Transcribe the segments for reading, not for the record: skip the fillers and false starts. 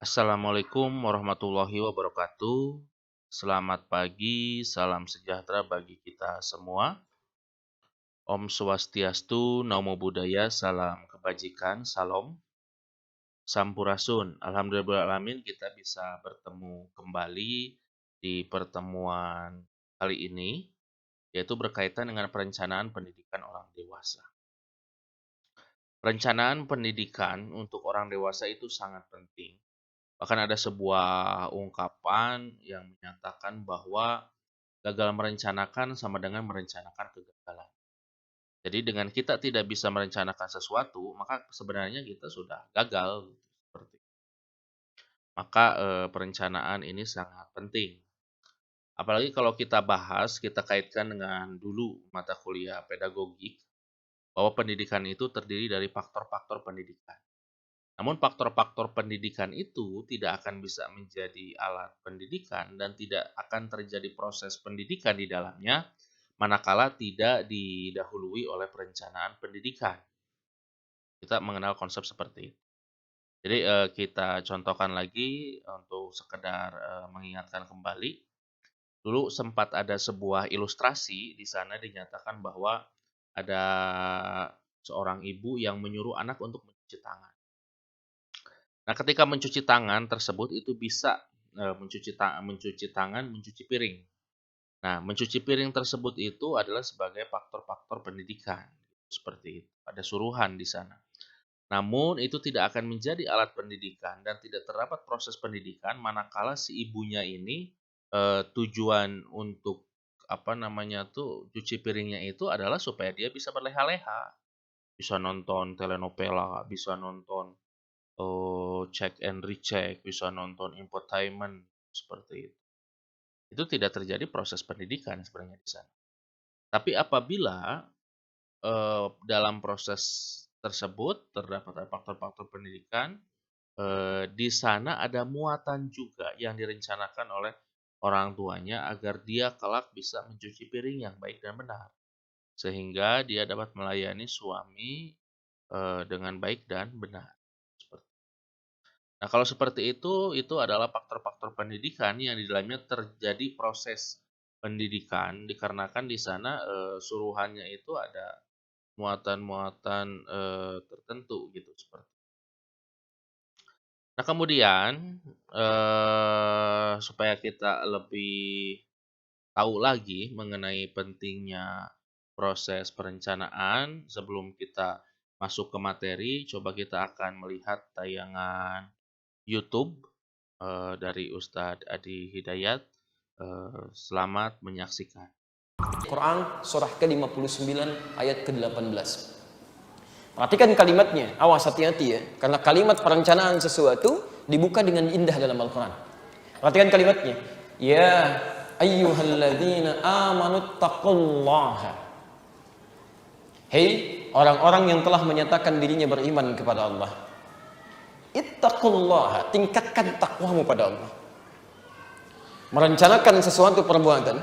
Assalamualaikum warahmatullahi wabarakatuh. Selamat pagi, salam sejahtera bagi kita semua. Om Swastiastu, Namo Buddhaya, salam kebajikan, salam. Sampurasun. Alhamdulillahirrahmanirrahim kita bisa bertemu kembali di pertemuan kali ini, yaitu berkaitan dengan perencanaan pendidikan orang dewasa. Perencanaan pendidikan untuk orang dewasa itu sangat penting. Bahkan ada sebuah ungkapan yang menyatakan bahwa gagal merencanakan sama dengan merencanakan kegagalan. Jadi dengan kita tidak bisa merencanakan sesuatu, maka sebenarnya kita sudah gagal. Maka perencanaan ini sangat penting. Apalagi kalau kita bahas, kita kaitkan dengan dulu mata kuliah pedagogik, bahwa pendidikan itu terdiri dari faktor-faktor pendidikan. Namun faktor-faktor pendidikan itu tidak akan bisa menjadi alat pendidikan dan tidak akan terjadi proses pendidikan di dalamnya manakala tidak didahului oleh perencanaan pendidikan. Kita mengenal konsep seperti itu. Jadi kita contohkan lagi untuk sekedar mengingatkan kembali. Dulu sempat ada sebuah ilustrasi di sana dinyatakan bahwa ada seorang ibu yang menyuruh anak untuk mencuci tangan. Nah, ketika mencuci tangan tersebut itu bisa mencuci tangan, mencuci piring. Nah, mencuci piring tersebut itu adalah sebagai faktor-faktor pendidikan, seperti itu. Ada suruhan di sana. Namun itu tidak akan menjadi alat pendidikan dan tidak terdapat proses pendidikan manakala si ibunya ini tujuan untuk cuci piringnya itu adalah supaya dia bisa berleha-leha, bisa nonton telenovela, bisa nonton check and recheck, bisa nonton infotainment, seperti itu. Itu tidak terjadi proses pendidikan sebenarnya di sana. Tapi apabila dalam proses tersebut terdapat faktor-faktor pendidikan, di sana ada muatan juga yang direncanakan oleh orang tuanya agar dia kelak bisa mencuci piring yang baik dan benar. Sehingga dia dapat melayani suami dengan baik dan benar. Nah, kalau seperti itu adalah faktor-faktor pendidikan yang di dalamnya terjadi proses pendidikan dikarenakan di sana suruhannya itu ada muatan-muatan tertentu gitu seperti. Nah, kemudian supaya kita lebih tahu lagi mengenai pentingnya proses perencanaan sebelum kita masuk ke materi, coba kita akan melihat tayangan YouTube dari Ustadz Adi Hidayat. Selamat menyaksikan. Quran surah ke-59 ayat ke-18. Perhatikan kalimatnya, awas hati-hati ya, karena kalimat perencanaan sesuatu dibuka dengan indah dalam Al-Quran. Perhatikan kalimatnya, ya ayyuhalladzina amanu taqullaha. Hei orang-orang yang telah menyatakan dirinya beriman kepada Allah, ittaqullaha, tingkatkan takwamu pada Allah. Merencanakan sesuatu perbuatan,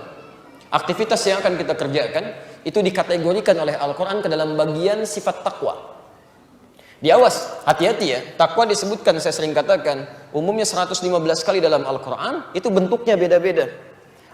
aktivitas yang akan kita kerjakan itu dikategorikan oleh Al-Quran ke dalam bagian sifat takwa. Diawas, hati-hati ya, takwa disebutkan, saya sering katakan, umumnya 115 kali dalam Al-Quran, itu bentuknya beda-beda.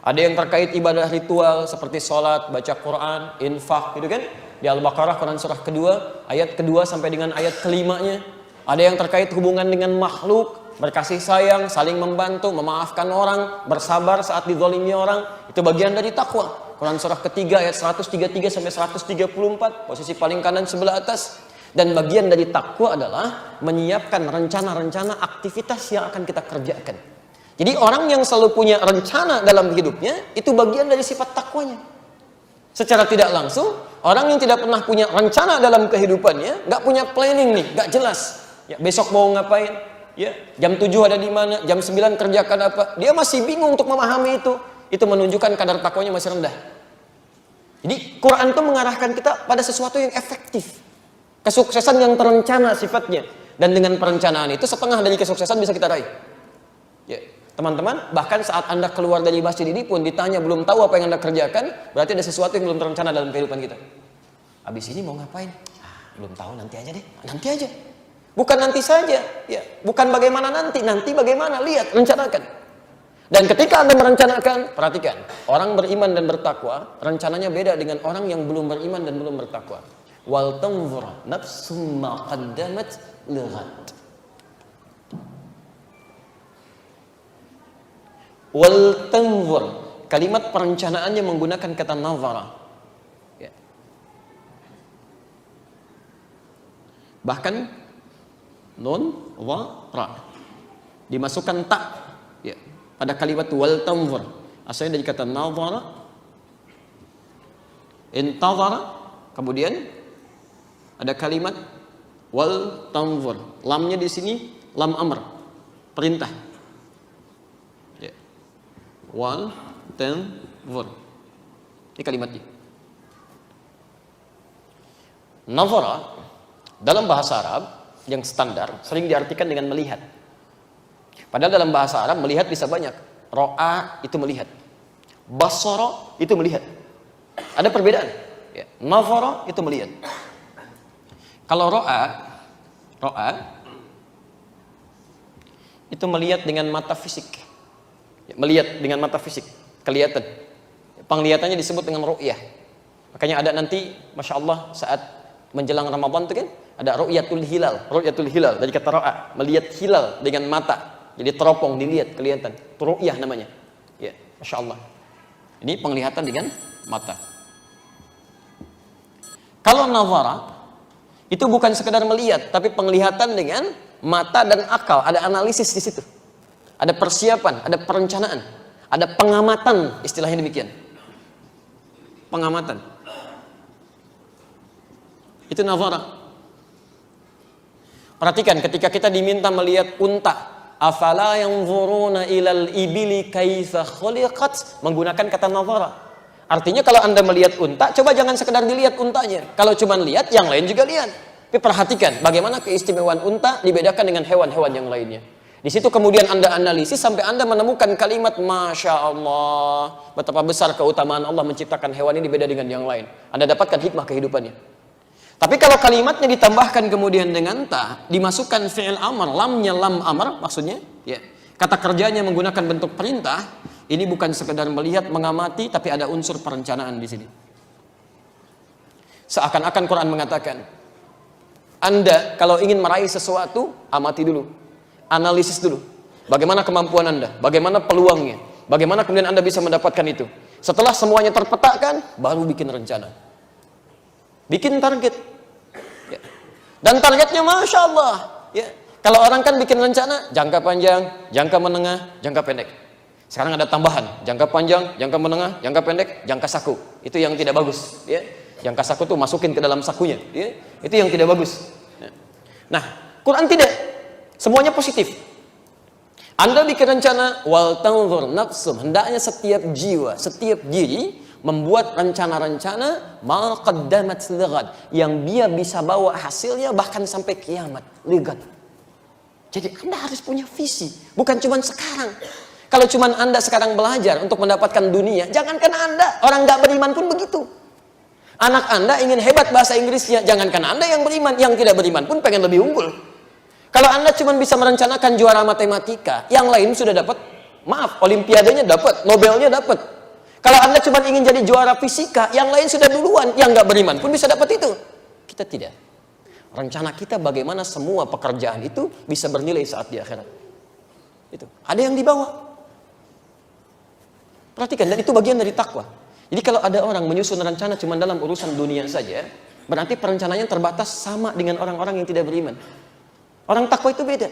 Ada yang terkait ibadah ritual seperti sholat, baca Quran, infak gitu kan. Di Al-Baqarah Quran surah kedua, ayat kedua sampai dengan ayat kelimanya. Ada yang terkait hubungan dengan makhluk, berkasih sayang, saling membantu, memaafkan orang, bersabar saat dizalimi orang. Itu bagian dari takwa. Quran surah ketiga ayat 133 sampai 134, posisi paling kanan sebelah atas. Dan bagian dari takwa adalah menyiapkan rencana-rencana aktivitas yang akan kita kerjakan. Jadi orang yang selalu punya rencana dalam hidupnya, itu bagian dari sifat takwanya. Secara tidak langsung, orang yang tidak pernah punya rencana dalam kehidupannya, nggak punya planning nih, nggak jelas. Ya, besok mau ngapain? Ya, jam 7 ada di mana? Jam 9 kerjakan apa? Dia masih bingung untuk memahami itu. Itu menunjukkan kadar takwanya masih rendah. Jadi Quran itu mengarahkan kita pada sesuatu yang efektif. Kesuksesan yang terencana sifatnya. Dan dengan perencanaan itu setengah dari kesuksesan bisa kita raih. Ya, teman-teman, bahkan saat Anda keluar dari masjid ini pun ditanya belum tahu apa yang Anda kerjakan, berarti ada sesuatu yang belum terencana dalam kehidupan kita. Habis ini mau ngapain? Belum tahu, nanti aja deh. Nanti aja. Bukan nanti saja, ya. Bukan bagaimana nanti bagaimana, lihat, rencanakan. Dan ketika Anda merencanakan, perhatikan, orang beriman dan bertakwa, rencananya beda dengan orang yang belum beriman dan belum bertakwa. Wal tanzur nafsum ma qaddamat lighad. Wal tanzur, kalimat perencanaannya menggunakan kata nazara. Ya. Bahkan nun wa ra dimasukkan tak, ya, pada kalimat wal tanzur. Asalnya dari kata nazara, intazara, kemudian ada kalimat wal tanzur. Lamnya di sini lam amr, perintah. Ya. Wal tanzur. Ini kalimatnya. Nazara dalam bahasa Arab yang standar sering diartikan dengan melihat. Padahal dalam bahasa Arab melihat bisa banyak. Ro'a itu melihat. Basara itu melihat. Ada perbedaan. Ya. Nazara itu melihat. Kalau ro'a itu melihat dengan mata fisik. Ya, melihat dengan mata fisik, kelihatan. Penglihatannya disebut dengan ru'yah. Makanya ada nanti, masya Allah, saat menjelang Ramadan itu kan ada ru'yatul hilal dari kata ro'a, melihat hilal dengan mata. Jadi teropong, dilihat, kelihatan. Itu ru'yah namanya. Ya, masya Allah. Ini penglihatan dengan mata. Kalau nazara itu bukan sekedar melihat, tapi penglihatan dengan mata dan akal. Ada analisis di situ. Ada persiapan, ada perencanaan, ada pengamatan, istilahnya demikian. Pengamatan. Itu nazara. Perhatikan ketika kita diminta melihat unta, afala yanzuruna ilal ibili kaifa khuliqat, menggunakan kata nazara. Artinya kalau Anda melihat unta, coba jangan sekedar dilihat untanya. Kalau cuma lihat, yang lain juga lihat. Tapi perhatikan bagaimana keistimewaan unta dibedakan dengan hewan-hewan yang lainnya. Di situ kemudian Anda analisis sampai Anda menemukan kalimat Masya Allah, betapa besar keutamaan Allah menciptakan hewan ini beda dengan yang lain. Anda dapatkan hikmah kehidupannya. Tapi kalau kalimatnya ditambahkan kemudian dengan ta, dimasukkan fi'il amr, lamnya lam amr, maksudnya ya, kata kerjanya menggunakan bentuk perintah, ini bukan sekedar melihat, mengamati, tapi ada unsur perencanaan di sini. Seakan-akan Quran mengatakan, Anda kalau ingin meraih sesuatu, amati dulu. Analisis dulu. Bagaimana kemampuan Anda? Bagaimana peluangnya? Bagaimana kemudian Anda bisa mendapatkan itu? Setelah semuanya terpetakan, baru bikin rencana. Bikin target. Ya. Dan targetnya Masya Allah. Ya. Kalau orang kan bikin rencana, jangka panjang, jangka menengah, jangka pendek. Sekarang ada tambahan, jangka panjang, jangka menengah, jangka pendek, jangka saku. Itu yang tidak bagus. Ya. Jangka saku tuh masukin ke dalam sakunya. Ya. Itu yang tidak bagus. Ya. Nah, Quran tidak. Semuanya positif. Anda bikin rencana wal tanzur nafsum, hendaknya setiap jiwa, setiap diri membuat rencana-rencana ma qaddamat lighad, yang dia bisa bawa hasilnya bahkan sampai kiamat. Lighad. Jadi Anda harus punya visi, bukan cuma sekarang. Kalau cuma Anda sekarang belajar untuk mendapatkan dunia, jangankan Anda, orang nggak beriman pun begitu. Anak Anda ingin hebat bahasa Inggrisnya, jangankan Anda yang beriman, yang tidak beriman pun pengen lebih unggul. Kalau Anda cuma bisa merencanakan juara matematika, yang lain sudah dapat, maaf, olimpiadanya dapat, Nobelnya dapat. Kalau Anda cuma ingin jadi juara fisika, yang lain sudah duluan, yang nggak beriman pun bisa dapat itu. Kita tidak. Rencana kita bagaimana semua pekerjaan itu bisa bernilai saat di akhirat. Itu. Ada yang dibawa. Perhatikan, dan itu bagian dari takwa. Jadi kalau ada orang menyusun rencana cuma dalam urusan dunia saja, berarti perencanaannya terbatas sama dengan orang-orang yang tidak beriman. Orang takwa itu beda.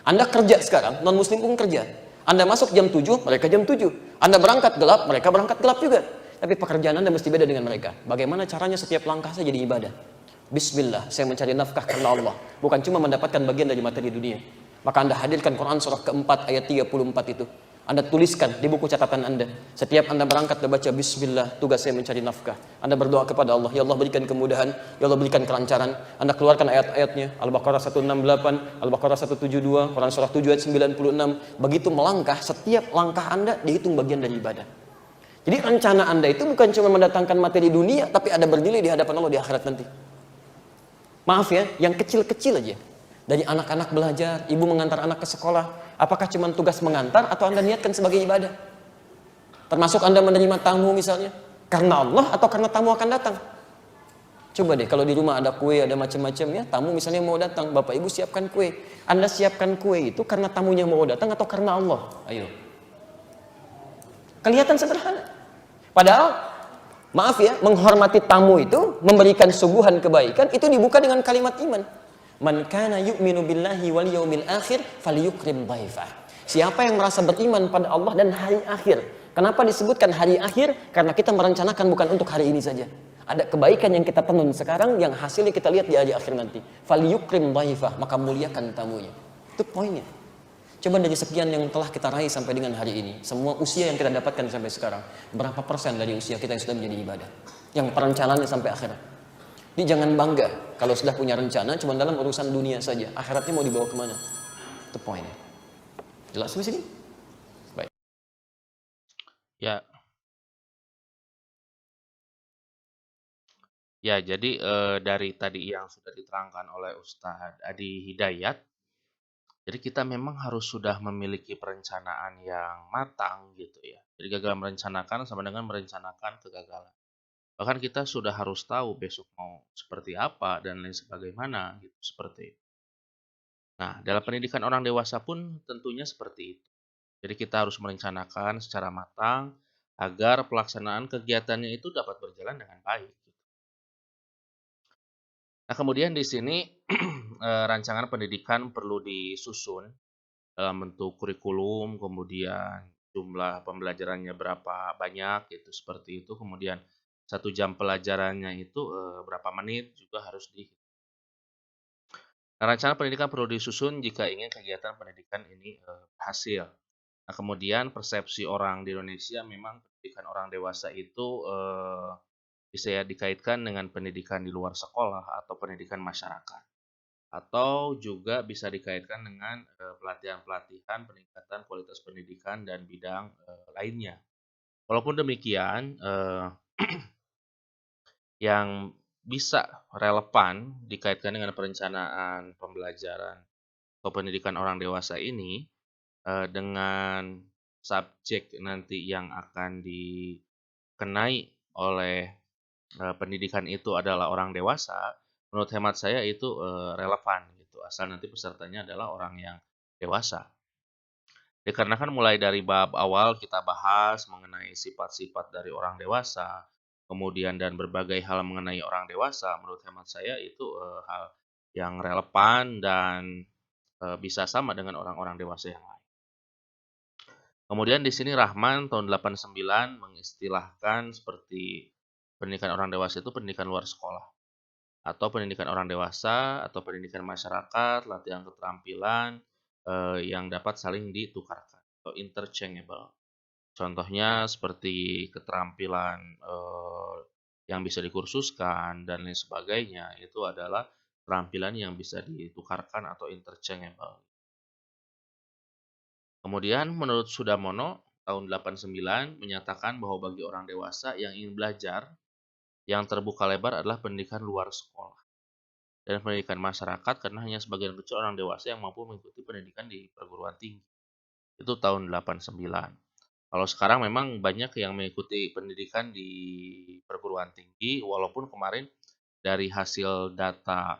Anda kerja sekarang, non muslim pun kerja. Anda masuk jam 7, mereka jam 7. Anda berangkat gelap, mereka berangkat gelap juga. Tapi pekerjaan Anda mesti beda dengan mereka. Bagaimana caranya setiap langkah saya jadi ibadah? Bismillah, saya mencari nafkah karena Allah. Bukan cuma mendapatkan bagian dari materi dunia. Maka Anda hadirkan Quran surah keempat ayat 34 itu. Anda tuliskan di buku catatan Anda. Setiap Anda berangkat dan baca Bismillah, tugas saya mencari nafkah. Anda berdoa kepada Allah, ya Allah berikan kemudahan, ya Allah berikan kelancaran. Anda keluarkan ayat-ayatnya, Al-Baqarah 168, Al-Baqarah 172, Quran surah 7 ayat 96. Begitu melangkah, setiap langkah Anda dihitung bagian dari ibadah. Jadi rencana Anda itu bukan cuma mendatangkan materi dunia, tapi ada bernilai di hadapan Allah di akhirat nanti. Maaf ya, yang kecil-kecil aja. Dari anak-anak belajar, ibu mengantar anak ke sekolah, apakah cuma tugas mengantar atau Anda niatkan sebagai ibadah? Termasuk Anda menerima tamu misalnya, karena Allah atau karena tamu akan datang? Coba deh, kalau di rumah ada kue, ada macam-macam ya, tamu misalnya mau datang, bapak ibu siapkan kue. Anda siapkan kue itu karena tamunya mau datang atau karena Allah? Ayo. Kelihatan sederhana. Padahal, maaf ya, menghormati tamu itu, memberikan suguhan kebaikan, itu dibuka dengan kalimat iman. Man kana yu'minu billahi wal yawmil akhir falyukrim dhaifah. Siapa yang merasa beriman pada Allah dan hari akhir. Kenapa disebutkan hari akhir? Karena kita merencanakan bukan untuk hari ini saja. Ada kebaikan yang kita tenun sekarang yang hasilnya kita lihat di hari akhir nanti. Falyukrim dhaifah, maka muliakan tamunya. Itu poinnya. Coba dari sekian yang telah kita raih sampai dengan hari ini, semua usia yang kita dapatkan sampai sekarang, berapa persen dari usia kita yang sudah menjadi ibadah? Yang perencanaannya sampai akhirat. Jadi jangan bangga kalau sudah punya rencana cuma dalam urusan dunia saja. Akhiratnya mau dibawa kemana? Itu poinnya. Jelas di sini? Baik. Ya, ya jadi dari tadi yang sudah diterangkan oleh Ustadz Adi Hidayat, jadi kita memang harus sudah memiliki perencanaan yang matang gitu ya. Jadi gagal merencanakan sama dengan merencanakan kegagalan. Bahkan kita sudah harus tahu besok mau seperti apa dan lain sebagaimana gitu seperti itu. Nah, dalam pendidikan orang dewasa pun tentunya seperti itu. Jadi kita harus merencanakan secara matang agar pelaksanaan kegiatannya itu dapat berjalan dengan baik. Nah, kemudian di sini rancangan pendidikan perlu disusun dalam bentuk kurikulum, kemudian jumlah pembelajarannya berapa banyak gitu seperti itu, kemudian 1 jam pelajarannya itu berapa menit juga harus di. Nah, rancangan pendidikan perlu disusun jika ingin kegiatan pendidikan ini berhasil. Nah, kemudian persepsi orang di Indonesia memang pendidikan orang dewasa itu bisa ya dikaitkan dengan pendidikan di luar sekolah atau pendidikan masyarakat. Atau juga bisa dikaitkan dengan pelatihan-pelatihan peningkatan kualitas pendidikan dan bidang lainnya. Walaupun demikian, yang bisa relevan dikaitkan dengan perencanaan pembelajaran atau pendidikan orang dewasa ini dengan subjek nanti yang akan dikenai oleh pendidikan itu adalah orang dewasa, menurut hemat saya itu relevan gitu, asal nanti pesertanya adalah orang yang dewasa. Dikarenakan mulai dari bab awal kita bahas mengenai sifat-sifat dari orang dewasa, kemudian dan berbagai hal mengenai orang dewasa, menurut hemat saya itu hal yang relevan dan bisa sama dengan orang-orang dewasa yang lain. Kemudian di sini Rahman tahun 89 mengistilahkan seperti pendidikan orang dewasa itu pendidikan luar sekolah, atau pendidikan orang dewasa, atau pendidikan masyarakat, latihan keterampilan yang dapat saling ditukarkan atau interchangeable. Contohnya seperti keterampilan yang bisa dikursuskan dan lain sebagainya, itu adalah keterampilan yang bisa ditukarkan atau interchangeable. Kemudian menurut Sudamono tahun 89 menyatakan bahwa bagi orang dewasa yang ingin belajar, yang terbuka lebar adalah pendidikan luar sekolah dan pendidikan masyarakat karena hanya sebagian kecil orang dewasa yang mampu mengikuti pendidikan di perguruan tinggi. Itu tahun 89. Kalau sekarang memang banyak yang mengikuti pendidikan di perguruan tinggi, walaupun kemarin dari hasil data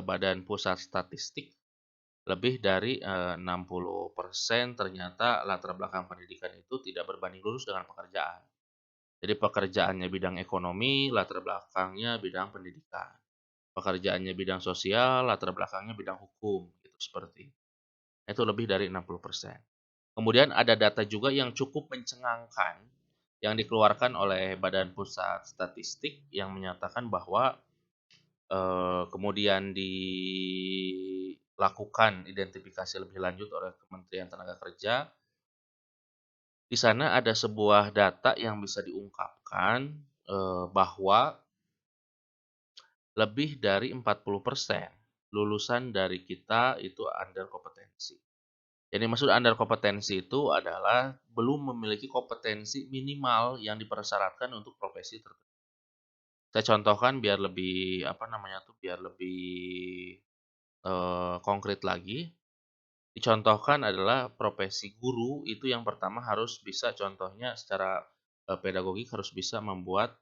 Badan Pusat Statistik lebih dari 60% ternyata latar belakang pendidikan itu tidak berbanding lurus dengan pekerjaan. Jadi pekerjaannya bidang ekonomi, latar belakangnya bidang pendidikan. Pekerjaannya bidang sosial, latar belakangnya bidang hukum, gitu seperti itu. Itu lebih dari 60%. Kemudian ada data juga yang cukup mencengangkan yang dikeluarkan oleh Badan Pusat Statistik yang menyatakan bahwa kemudian dilakukan identifikasi lebih lanjut oleh Kementerian Tenaga Kerja. Di sana ada sebuah data yang bisa diungkapkan bahwa lebih dari 40% lulusan dari kita itu under kompetensi. Jadi maksud under kompetensi itu adalah belum memiliki kompetensi minimal yang dipersyaratkan untuk profesi tertentu. Saya contohkan biar lebih biar lebih konkret lagi, dicontohkan adalah profesi guru itu yang pertama harus bisa contohnya secara, pedagogik harus bisa membuat,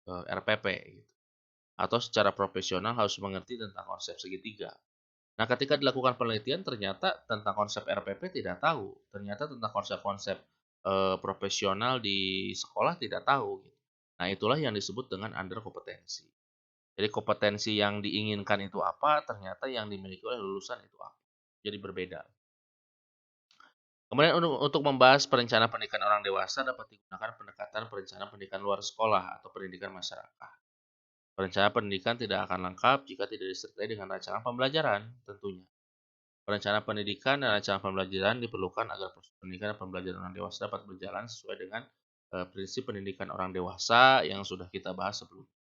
RPP gitu, atau secara profesional harus mengerti tentang konsep segitiga. Nah, ketika dilakukan penelitian ternyata tentang konsep RPP tidak tahu, ternyata tentang konsep-konsep, profesional di sekolah tidak tahu gitu. Nah, itulah yang disebut dengan under kompetensi. Jadi kompetensi yang diinginkan itu apa, ternyata yang dimiliki oleh lulusan itu apa. Jadi berbeda. Kemudian untuk membahas perencanaan pendidikan orang dewasa dapat digunakan pendekatan perencanaan pendidikan luar sekolah atau pendidikan masyarakat. Perencanaan pendidikan tidak akan lengkap jika tidak disertai dengan rancangan pembelajaran tentunya. Perencanaan pendidikan dan rancangan pembelajaran diperlukan agar proses pendidikan dan pembelajaran orang dewasa dapat berjalan sesuai dengan prinsip pendidikan orang dewasa yang sudah kita bahas sebelumnya.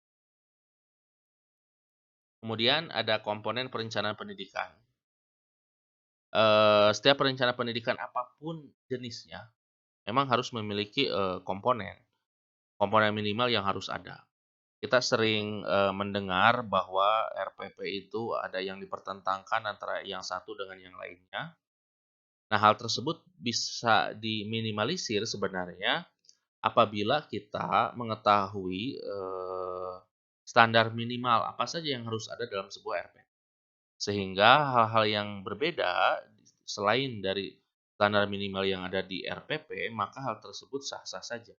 Kemudian ada komponen perencanaan pendidikan. Setiap perencanaan pendidikan apapun jenisnya memang harus memiliki komponen minimal yang harus ada. Kita sering mendengar bahwa RPP itu ada yang dipertentangkan antara yang satu dengan yang lainnya. Nah, hal tersebut bisa diminimalisir sebenarnya apabila kita mengetahui, standar minimal apa saja yang harus ada dalam sebuah RPP. Sehingga hal-hal yang berbeda selain dari standar minimal yang ada di RPP, maka hal tersebut sah-sah saja.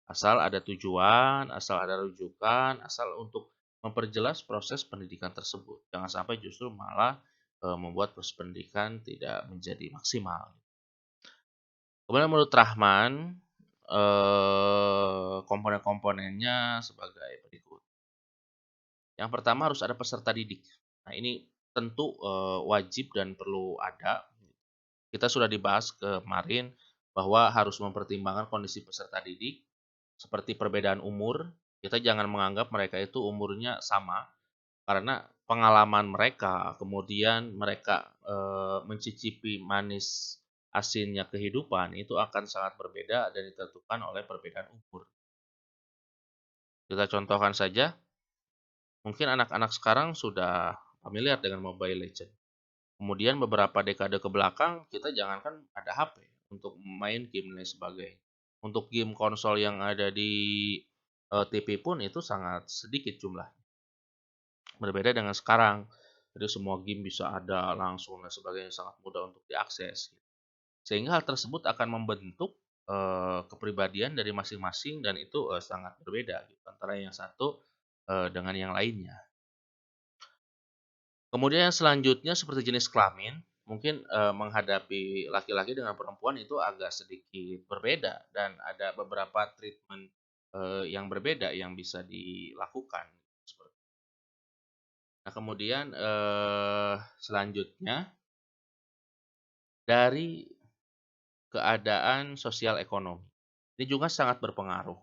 Asal ada tujuan, asal ada rujukan, asal untuk memperjelas proses pendidikan tersebut. Jangan sampai justru malah, membuat proses pendidikan tidak menjadi maksimal. Kemudian menurut Rahman, komponen-komponennya sebagai berikut. Yang pertama harus ada peserta didik. Nah ini tentu, wajib dan perlu ada. Kita sudah dibahas kemarin bahwa harus mempertimbangkan kondisi peserta didik, seperti perbedaan umur. Kita jangan menganggap mereka itu umurnya sama, karena pengalaman mereka, kemudian mereka, mencicipi manis asinnya kehidupan, itu akan sangat berbeda dan ditentukan oleh perbedaan umur. Kita contohkan saja, mungkin anak-anak sekarang sudah familiar dengan Mobile Legends. Kemudian beberapa dekade ke belakang, kita jangankan ada HP untuk main game dan lain sebagainya. Untuk game konsol yang ada di, TV pun itu sangat sedikit jumlahnya. Berbeda dengan sekarang, jadi semua game bisa ada langsung dan sebagainya, sangat mudah untuk diakses. Sehingga hal tersebut akan membentuk, kepribadian dari masing-masing dan itu, sangat berbeda gitu antara yang satu, dengan yang lainnya. Kemudian yang selanjutnya seperti jenis kelamin, mungkin, menghadapi laki-laki dengan perempuan itu agak sedikit berbeda dan ada beberapa treatment, yang berbeda yang bisa dilakukan. Nah kemudian, selanjutnya dari keadaan sosial ekonomi. Ini juga sangat berpengaruh.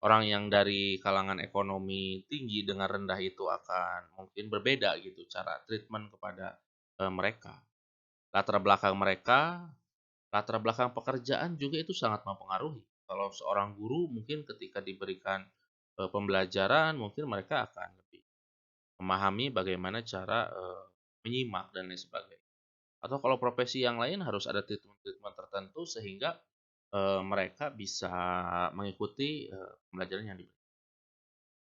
Orang yang dari kalangan ekonomi tinggi dengan rendah itu akan mungkin berbeda gitu cara treatment kepada, mereka. Latar belakang mereka, latar belakang pekerjaan juga itu sangat mempengaruhi. Kalau seorang guru mungkin ketika diberikan, pembelajaran mungkin mereka akan lebih memahami bagaimana cara, menyimak dan lain sebagainya. Atau kalau profesi yang lain harus ada treatment-treatment tertentu sehingga, mereka bisa mengikuti, pembelajaran yang diberikan.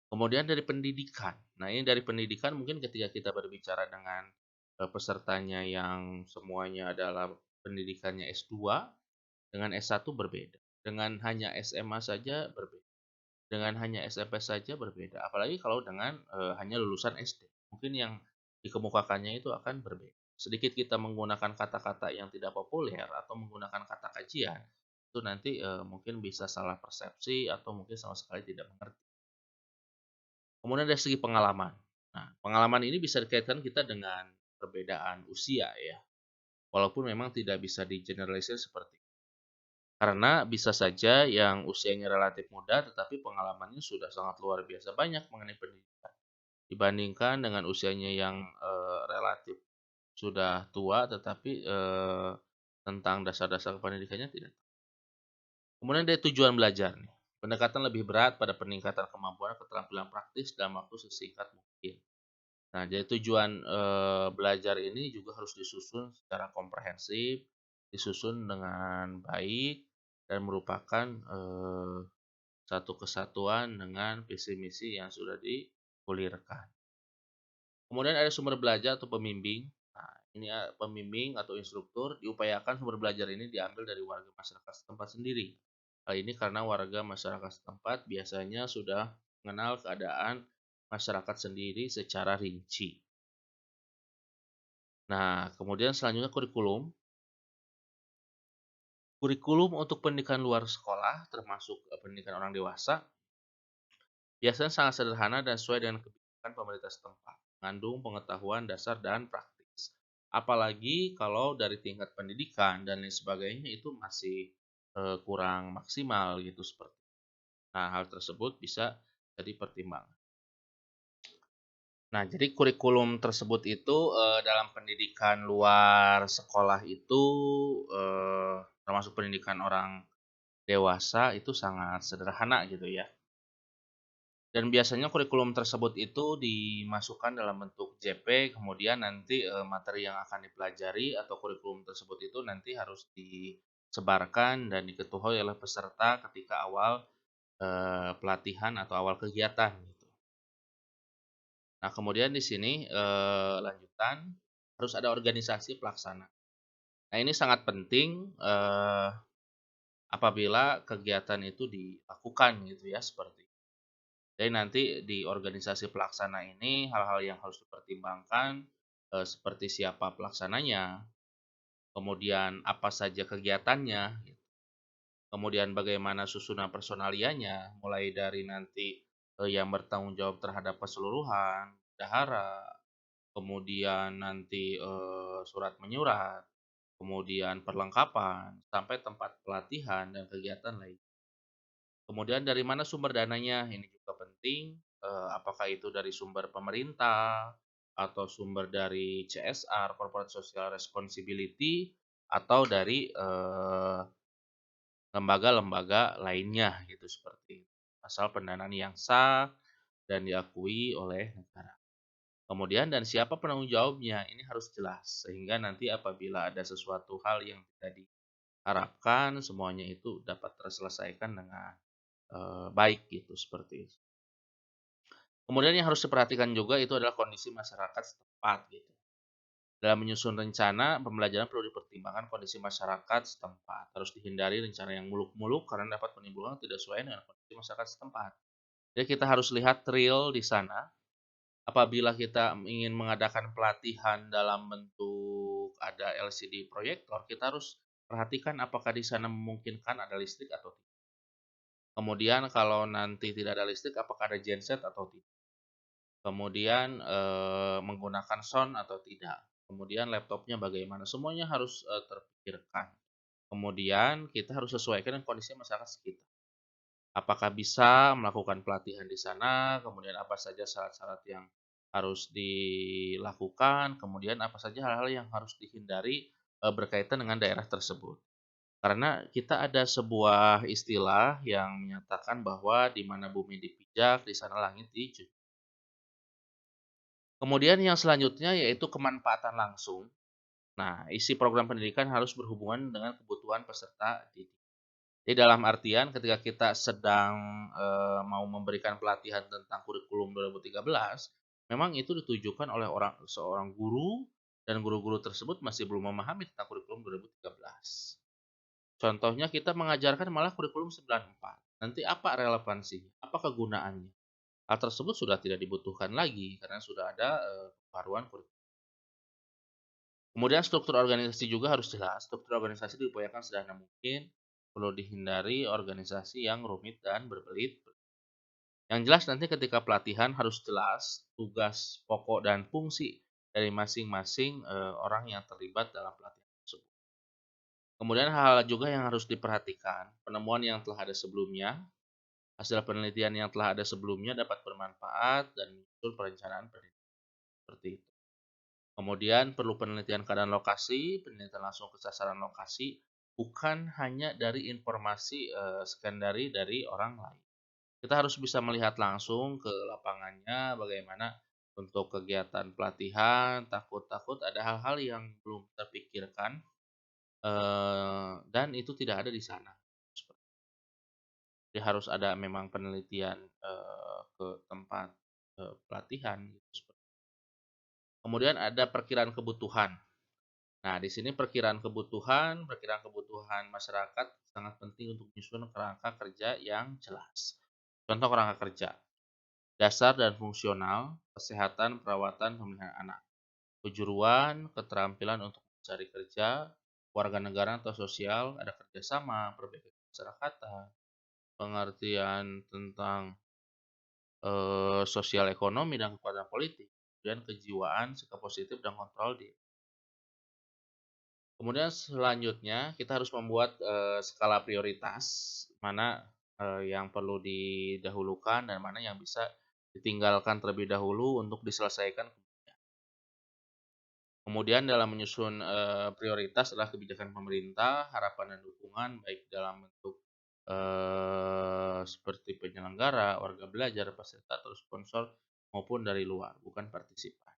Kemudian dari pendidikan. Nah, ini dari pendidikan mungkin ketika kita berbicara dengan, pesertanya yang semuanya adalah pendidikannya S2, dengan S1 berbeda. Dengan hanya SMA saja berbeda. Dengan hanya SMP saja berbeda. Apalagi kalau dengan, hanya lulusan SD. Mungkin yang dikemukakannya itu akan berbeda. Sedikit kita menggunakan kata-kata yang tidak populer atau menggunakan kata kajian, itu nanti, mungkin bisa salah persepsi atau mungkin sama sekali tidak mengerti. Kemudian dari segi pengalaman. Nah, pengalaman ini bisa dikaitkan kita dengan perbedaan usia ya, walaupun memang tidak bisa di-generalisir seperti itu. Karena bisa saja yang usianya relatif muda tetapi pengalamannya sudah sangat luar biasa banyak mengenai pendidikan, dibandingkan dengan usianya yang, relatif sudah tua tetapi, tentang dasar-dasar pendidikannya tidak. Kemudian dari tujuan belajar nih, pendekatan lebih berat pada peningkatan kemampuan keterampilan praktis dalam waktu sesingkat mungkin. Nah, jadi tujuan, belajar ini juga harus disusun secara komprehensif, disusun dengan baik, dan merupakan, satu kesatuan dengan visi misi yang sudah digulirkan. Kemudian ada sumber belajar atau pembimbing. Nah, ini pembimbing atau instruktur diupayakan sumber belajar ini diambil dari warga masyarakat setempat sendiri. Hal ini karena warga masyarakat setempat biasanya sudah mengenal keadaan masyarakat sendiri secara rinci. Nah, kemudian selanjutnya kurikulum. Kurikulum untuk pendidikan luar sekolah, termasuk pendidikan orang dewasa, biasanya sangat sederhana dan sesuai dengan kebijakan pemerintah setempat, mengandung pengetahuan dasar dan praktis. Apalagi kalau dari tingkat pendidikan dan lain sebagainya itu masih kurang maksimal gitu seperti. Nah, hal tersebut bisa jadi pertimbangan. Nah, jadi kurikulum tersebut itu dalam pendidikan luar sekolah itu termasuk pendidikan orang dewasa itu sangat sederhana gitu ya. Dan biasanya kurikulum tersebut itu dimasukkan dalam bentuk JP, kemudian nanti, materi yang akan dipelajari atau kurikulum tersebut itu nanti harus disebarkan dan diketahui oleh peserta ketika awal, pelatihan atau awal kegiatan gitu. Nah, kemudian di sini, lanjutan, harus ada organisasi pelaksana. Nah, ini sangat penting, apabila kegiatan itu dilakukan gitu ya, seperti. Jadi nanti di organisasi pelaksana ini hal-hal yang harus dipertimbangkan, seperti siapa pelaksananya, kemudian apa saja kegiatannya, gitu. Kemudian bagaimana susunan personalianya, mulai dari nanti, yang bertanggung jawab terhadap keseluruhan, bendahara, kemudian nanti, surat menyurat, kemudian perlengkapan, sampai tempat pelatihan dan kegiatan lain. Kemudian dari mana sumber dananya? Ini juga penting, apakah itu dari sumber pemerintah, atau sumber dari CSR, Corporate Social Responsibility, atau dari, lembaga-lembaga lainnya gitu, seperti itu. Asal pendanaan yang sah dan diakui oleh negara. Kemudian dan siapa penanggung jawabnya, ini harus jelas, sehingga nanti apabila ada sesuatu hal yang tidak diharapkan, semuanya itu dapat terselesaikan dengan, baik gitu, seperti itu. Kemudian yang harus diperhatikan juga itu adalah kondisi masyarakat setempat gitu. Dalam menyusun rencana pembelajaran perlu dipertimbangkan kondisi masyarakat setempat. Harus dihindari rencana yang muluk-muluk karena dapat menimbulkan tidak sesuai dengan kondisi masyarakat setempat. Jadi kita harus lihat real di sana. Apabila kita ingin mengadakan pelatihan dalam bentuk ada LCD proyektor, kita harus perhatikan apakah di sana memungkinkan ada listrik atau tidak. Kemudian kalau nanti tidak ada listrik, apakah ada genset atau tidak. Kemudian, menggunakan sound atau tidak, kemudian laptopnya bagaimana, semuanya harus, terpikirkan. Kemudian kita harus sesuaikan dengan kondisi masyarakat sekitar. Apakah bisa melakukan pelatihan di sana, kemudian apa saja syarat-syarat yang harus dilakukan, kemudian apa saja hal-hal yang harus dihindari, berkaitan dengan daerah tersebut. Karena kita ada sebuah istilah yang menyatakan bahwa di mana bumi dipijak, di sana langit dijunjung. Kemudian yang selanjutnya yaitu kemanfaatan langsung. Nah, isi program pendidikan harus berhubungan dengan kebutuhan peserta didik. Jadi dalam artian ketika kita sedang, mau memberikan pelatihan tentang kurikulum 2013, memang itu ditujukan oleh seorang guru dan guru-guru tersebut masih belum memahami tentang kurikulum 2013. Contohnya kita mengajarkan malah kurikulum 94. Nanti apa relevansinya? Apa kegunaannya? Hal tersebut sudah tidak dibutuhkan lagi karena sudah ada, pembaruan kurikulum. Kemudian struktur organisasi juga harus jelas. Struktur organisasi diupayakan sederhana mungkin, perlu dihindari organisasi yang rumit dan berbelit. Yang jelas nanti ketika pelatihan harus jelas tugas pokok dan fungsi dari masing-masing orang yang terlibat dalam pelatihan tersebut. Kemudian hal juga yang harus diperhatikan, penemuan yang telah ada sebelumnya, hasil penelitian yang telah ada sebelumnya dapat bermanfaat dan muncul perencanaan penelitian seperti itu. Kemudian perlu penelitian keadaan lokasi, penelitian langsung ke sasaran lokasi, bukan hanya dari informasi, sekunderi dari orang lain. Kita harus bisa melihat langsung ke lapangannya bagaimana untuk kegiatan pelatihan, takut-takut ada hal-hal yang belum terpikirkan, dan itu tidak ada di sana. Jadi harus ada memang penelitian, ke tempat, pelatihan gitu. Kemudian ada perkiraan kebutuhan. Nah, di sini perkiraan kebutuhan masyarakat sangat penting untuk menyusun kerangka kerja yang jelas. Contoh kerangka kerja, dasar dan fungsional, kesehatan, perawatan, pemilihan anak, kejuruan, keterampilan untuk mencari kerja, warga negara atau sosial, ada kerjasama, perbaikan masyarakatan, pengertian tentang sosial ekonomi dan kekuatan politik, dan kejiwaan, sikap positif dan kontrol diri. Kemudian selanjutnya kita harus membuat skala prioritas, mana yang perlu didahulukan dan mana yang bisa ditinggalkan terlebih dahulu untuk diselesaikan. Kemudian dalam menyusun prioritas adalah kebijakan pemerintah, harapan dan dukungan baik dalam bentuk seperti penyelenggara, warga belajar, fasilitator, sponsor maupun dari luar, bukan partisipan.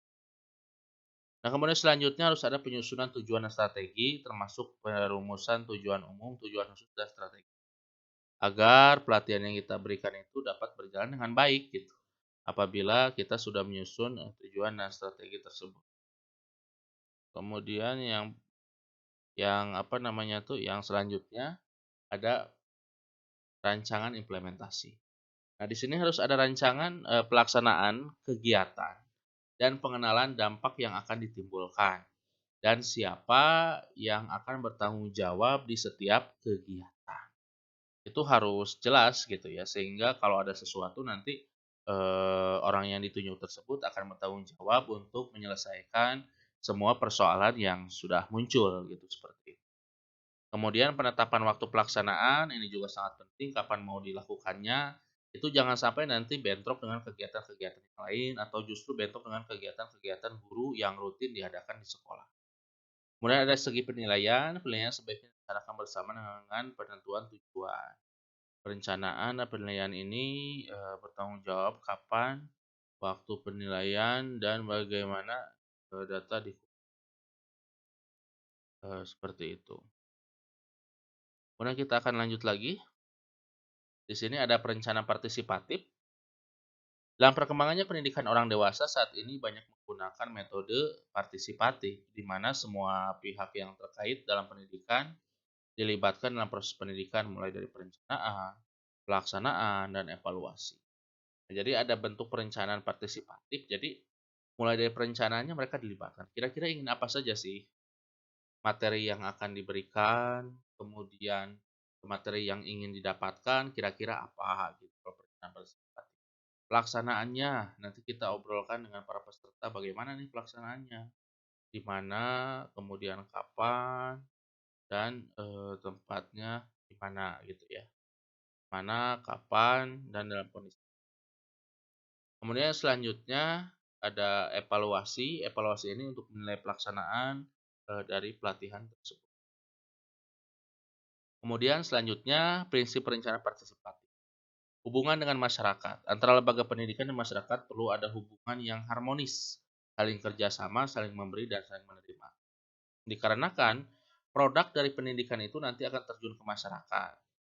Nah, kemudian selanjutnya harus ada penyusunan tujuan dan strategi, termasuk perumusan tujuan umum, tujuan khusus, dan strategi. Agar pelatihan yang kita berikan itu dapat berjalan dengan baik gitu. Apabila kita sudah menyusun tujuan dan strategi tersebut. Kemudian yang selanjutnya ada rancangan implementasi. Nah, di sini harus ada rancangan pelaksanaan kegiatan dan pengenalan dampak yang akan ditimbulkan dan siapa yang akan bertanggung jawab di setiap kegiatan. Itu harus jelas gitu ya, sehingga kalau ada sesuatu nanti orang yang ditunjuk tersebut akan bertanggung jawab untuk menyelesaikan semua persoalan yang sudah muncul gitu seperti itu. Kemudian penetapan waktu pelaksanaan ini juga sangat penting, kapan mau dilakukannya. Itu jangan sampai nanti bentrok dengan kegiatan-kegiatan yang lain atau justru bentrok dengan kegiatan-kegiatan guru yang rutin diadakan di sekolah. Kemudian ada segi penilaian sebaiknya dilaksanakan bersama dengan penentuan tujuan. Perencanaan dan penilaian ini bertanggung jawab kapan, waktu penilaian, dan bagaimana data seperti itu. Kemudian kita akan lanjut lagi. Di sini ada perencanaan partisipatif. Dalam perkembangannya pendidikan orang dewasa saat ini banyak menggunakan metode partisipatif, di mana semua pihak yang terkait dalam pendidikan dilibatkan dalam proses pendidikan mulai dari perencanaan, pelaksanaan, dan evaluasi. Jadi ada bentuk perencanaan partisipatif, jadi mulai dari perencanaannya mereka dilibatkan. Kira-kira ingin apa saja sih materi yang akan diberikan, kemudian materi yang ingin didapatkan, kira-kira apa gitu kalau perencanaan partisipatif. Pelaksanaannya nanti kita obrolkan dengan para peserta bagaimana nih pelaksanaannya, di mana, kemudian kapan, dan tempatnya di mana gitu ya. Mana, kapan, dan dalam kondisi. Kemudian selanjutnya ada evaluasi. Evaluasi ini untuk menilai pelaksanaan dari pelatihan tersebut. Kemudian selanjutnya prinsip perencanaan partisipatif. Hubungan dengan masyarakat. Antara lembaga pendidikan dan masyarakat perlu ada hubungan yang harmonis, saling kerjasama, saling memberi, dan saling menerima. Dikarenakan produk dari pendidikan itu nanti akan terjun ke masyarakat.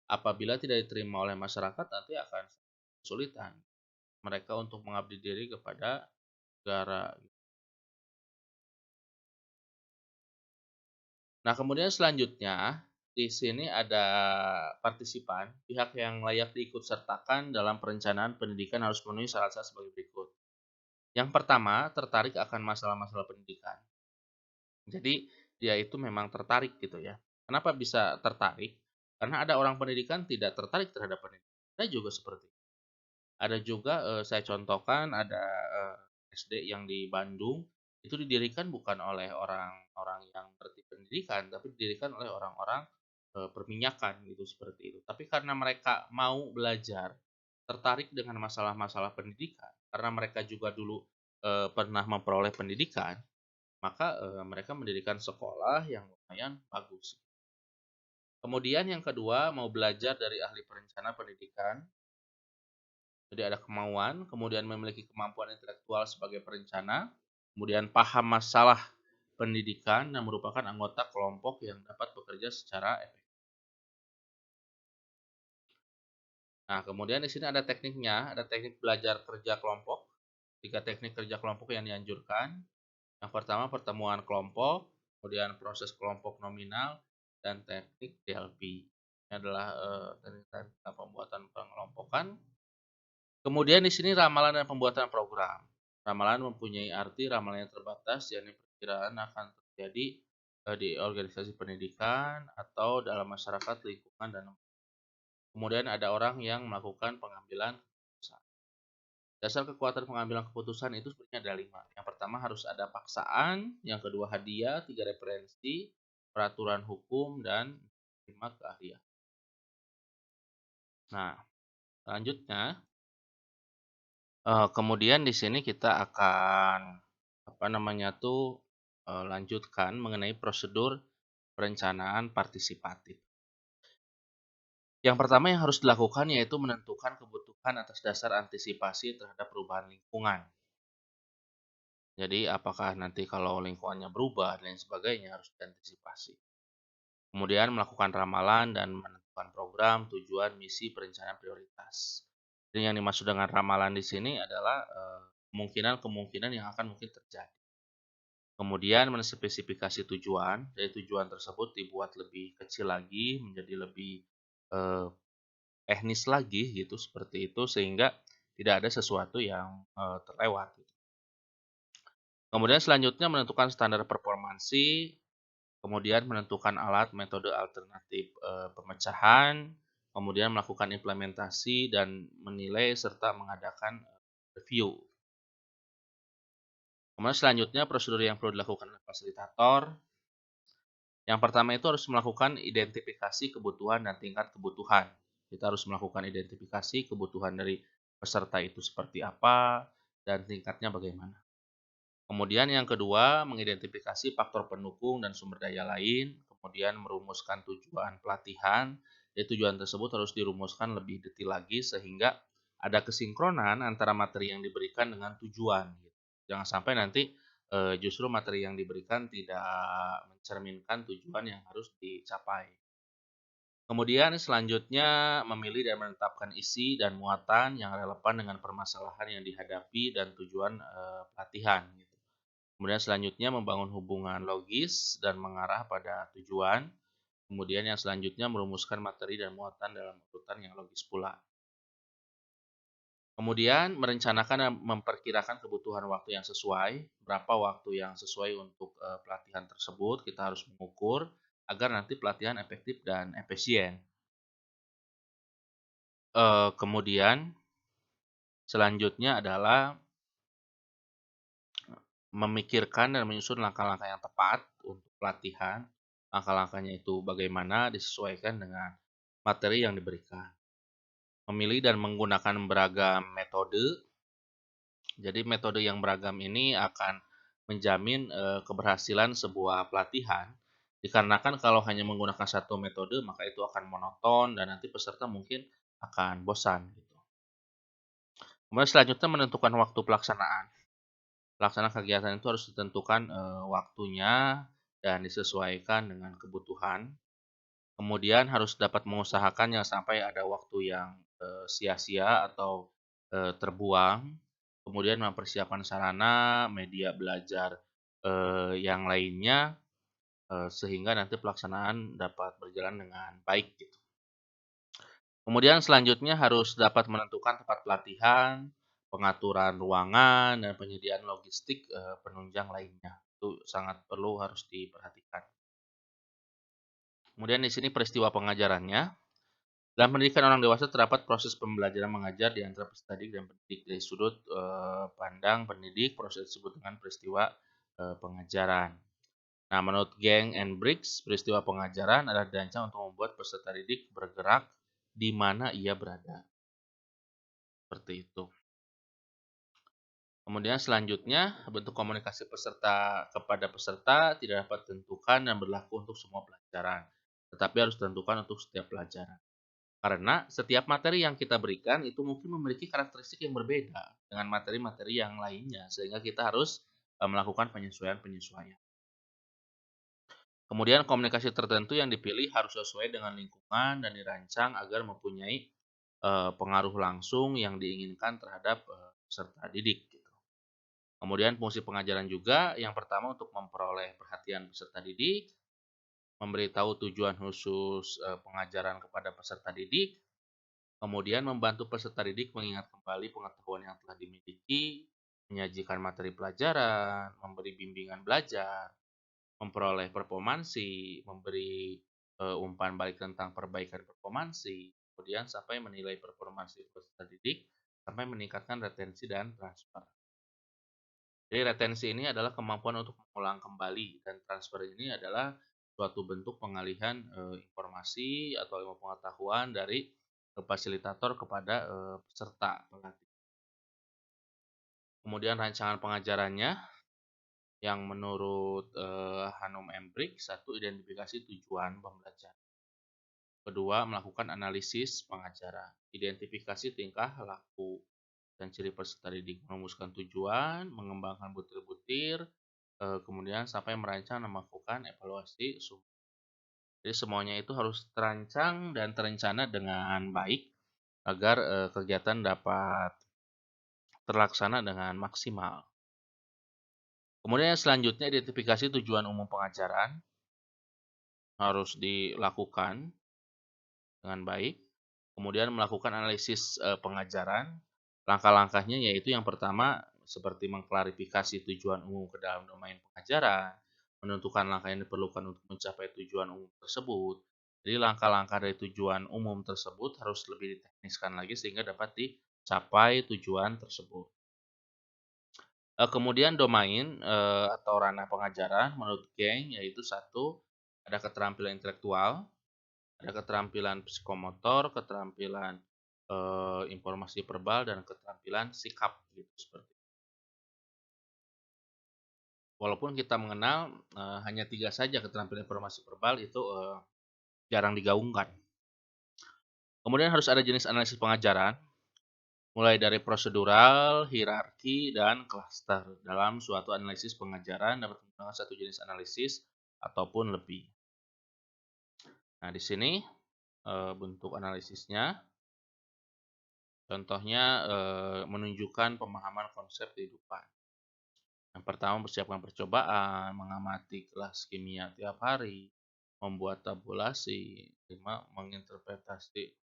Apabila tidak diterima oleh masyarakat, nanti akan kesulitan mereka untuk mengabdi diri kepada negara. Nah, kemudian selanjutnya di sini ada partisipan, pihak yang layak diikutsertakan dalam perencanaan pendidikan harus memenuhi syarat-syarat sebagai berikut. Yang pertama, tertarik akan masalah-masalah pendidikan. Jadi dia itu memang tertarik gitu ya. Kenapa bisa tertarik? Karena ada orang pendidikan tidak tertarik terhadap pendidikan. Ada juga seperti itu. Ada juga saya contohkan ada SD yang di Bandung itu didirikan bukan oleh orang-orang yang ngerti pendidikan, tapi didirikan oleh orang-orang perminyakan gitu seperti itu. Tapi karena mereka mau belajar, tertarik dengan masalah-masalah pendidikan, karena mereka juga dulu pernah memperoleh pendidikan, maka mereka mendirikan sekolah yang lumayan bagus. Kemudian yang kedua, mau belajar dari ahli perencana pendidikan Jadi ada kemauan, kemudian memiliki kemampuan intelektual sebagai perencana, kemudian paham masalah pendidikan dan merupakan anggota kelompok yang dapat bekerja secara efektif. Nah, kemudian di sini ada tekniknya, ada teknik belajar kerja kelompok. 3 teknik kerja kelompok yang dianjurkan. Yang pertama pertemuan kelompok, kemudian proses kelompok nominal, dan teknik DLP. Ini adalah teknik pembuatan pengelompokan. Kemudian di sini ramalan dan pembuatan program. Ramalan mempunyai arti ramalan yang terbatas, yakni perkiraan akan terjadi di organisasi pendidikan atau dalam masyarakat, lingkungan, dan kemudian ada orang yang melakukan pengambilan keputusan. Dasar kekuatan pengambilan keputusan itu sebenarnya ada 5. Yang pertama harus ada paksaan, yang kedua hadiah, 3 referensi, peraturan hukum, dan 5 keahlian. Nah, selanjutnya kemudian di sini kita akan lanjutkan mengenai prosedur perencanaan partisipatif. Yang pertama yang harus dilakukan yaitu menentukan kebutuhan atas dasar antisipasi terhadap perubahan lingkungan. Jadi apakah nanti kalau lingkungannya berubah dan lain sebagainya harus diantisipasi. Kemudian melakukan ramalan dan menentukan program, tujuan, misi, perencanaan prioritas. Jadi yang dimaksud dengan ramalan di sini adalah kemungkinan-kemungkinan yang akan mungkin terjadi. Kemudian menspesifikasi tujuan, jadi tujuan tersebut dibuat lebih kecil lagi, menjadi lebih eh, teknis lagi gitu, seperti itu, sehingga tidak ada sesuatu yang terlewat. Kemudian selanjutnya menentukan standar performansi, kemudian menentukan alat metode alternatif pemecahan, kemudian melakukan implementasi dan menilai serta mengadakan review. Kemudian selanjutnya prosedur yang perlu dilakukan oleh fasilitator. Yang pertama itu harus melakukan identifikasi kebutuhan dan tingkat kebutuhan. Kita harus melakukan identifikasi kebutuhan dari peserta itu seperti apa dan tingkatnya bagaimana. Kemudian yang kedua, mengidentifikasi faktor pendukung dan sumber daya lain, kemudian merumuskan tujuan pelatihan. Jadi tujuan tersebut harus dirumuskan lebih detail lagi sehingga ada kesinkronan antara materi yang diberikan dengan tujuan. Jangan sampai nanti justru materi yang diberikan tidak mencerminkan tujuan yang harus dicapai. Kemudian selanjutnya memilih dan menetapkan isi dan muatan yang relevan dengan permasalahan yang dihadapi dan tujuan pelatihan. Kemudian selanjutnya membangun hubungan logis dan mengarah pada tujuan. Kemudian yang selanjutnya merumuskan materi dan muatan dalam urutan yang logis pula. Kemudian merencanakan dan memperkirakan kebutuhan waktu yang sesuai, berapa waktu yang sesuai untuk pelatihan tersebut, kita harus mengukur agar nanti pelatihan efektif dan efisien. Kemudian selanjutnya adalah memikirkan dan menyusun langkah-langkah yang tepat untuk pelatihan. Langkah-langkahnya itu bagaimana disesuaikan dengan materi yang diberikan. Memilih dan menggunakan beragam metode. Jadi metode yang beragam ini akan menjamin keberhasilan sebuah pelatihan. Dikarenakan kalau hanya menggunakan satu metode maka itu akan monoton dan nanti peserta mungkin akan bosan gitu. Kemudian selanjutnya menentukan waktu pelaksanaan. Pelaksanaan kegiatan itu harus ditentukan waktunya dan disesuaikan dengan kebutuhan. Kemudian harus dapat mengusahakan jangan sampai ada waktu yang sia-sia atau terbuang. Kemudian mempersiapkan sarana, media belajar yang lainnya sehingga nanti pelaksanaan dapat berjalan dengan baik gitu. Kemudian selanjutnya harus dapat menentukan tempat pelatihan, pengaturan ruangan, dan penyediaan logistik penunjang lainnya. Itu sangat perlu harus diperhatikan. Kemudian di sini peristiwa pengajarannya. Dalam pendidikan orang dewasa terdapat proses pembelajaran mengajar di antara peserta didik dan pendidik. Dari sudut pandang pendidik, proses disebut dengan peristiwa pengajaran. Nah, menurut Gang and Briggs, peristiwa pengajaran adalah dirancang untuk membuat peserta didik bergerak di mana ia berada. Seperti itu. Kemudian selanjutnya, bentuk komunikasi peserta kepada peserta tidak dapat ditentukan dan berlaku untuk semua pelajaran, tetapi harus ditentukan untuk setiap pelajaran. Karena setiap materi yang kita berikan itu mungkin memiliki karakteristik yang berbeda dengan materi-materi yang lainnya, sehingga kita harus melakukan penyesuaian-penyesuaian. Kemudian komunikasi tertentu yang dipilih harus sesuai dengan lingkungan dan dirancang agar mempunyai pengaruh langsung yang diinginkan terhadap peserta didik gitu. Kemudian fungsi pengajaran juga yang pertama untuk memperoleh perhatian peserta didik, memberitahu tujuan khusus pengajaran kepada peserta didik, kemudian membantu peserta didik mengingat kembali pengetahuan yang telah dimiliki, menyajikan materi pelajaran, memberi bimbingan belajar, memperoleh performansi, memberi umpan balik tentang perbaikan performansi, kemudian sampai menilai performansi peserta didik, sampai meningkatkan retensi dan transfer. Jadi retensi ini adalah kemampuan untuk mengulang kembali, dan transfer ini adalah suatu bentuk pengalihan informasi atau ilmu pengetahuan dari fasilitator kepada peserta pelatih. Kemudian rancangan pengajarannya yang menurut Hanum Embrik, satu, identifikasi tujuan pembelajaran. Kedua, melakukan analisis pengajaran, identifikasi tingkah laku dan ciri peserta didik, merumuskan tujuan, mengembangkan butir-butir, kemudian sampai merancang dan melakukan evaluasi sumber. Jadi semuanya itu harus terancang dan terencana dengan baik agar kegiatan dapat terlaksana dengan maksimal. Kemudian yang selanjutnya, identifikasi tujuan umum pengajaran harus dilakukan dengan baik. Kemudian melakukan analisis pengajaran. Langkah-langkahnya yaitu yang pertama seperti mengklarifikasi tujuan umum ke dalam domain pengajaran, menentukan langkah yang diperlukan untuk mencapai tujuan umum tersebut. Jadi langkah-langkah dari tujuan umum tersebut harus lebih ditekniskan lagi sehingga dapat dicapai tujuan tersebut. Kemudian domain atau ranah pengajaran menurut Geng yaitu satu, ada keterampilan intelektual, ada keterampilan psikomotor, keterampilan informasi verbal, dan keterampilan sikap gitu seperti. Walaupun kita mengenal hanya 3 saja keterampilan informasi verbal itu jarang digaungkan. Kemudian harus ada jenis analisis pengajaran, mulai dari prosedural, hierarki, dan klaster. Dalam suatu analisis pengajaran dapat menggunakan satu jenis analisis ataupun lebih. Nah, di sini bentuk analisisnya. Contohnya menunjukkan pemahaman konsep kehidupan. Yang pertama, mempersiapkan percobaan, mengamati kelas kimia tiap hari, membuat tabulasi, 5, menginterpretasi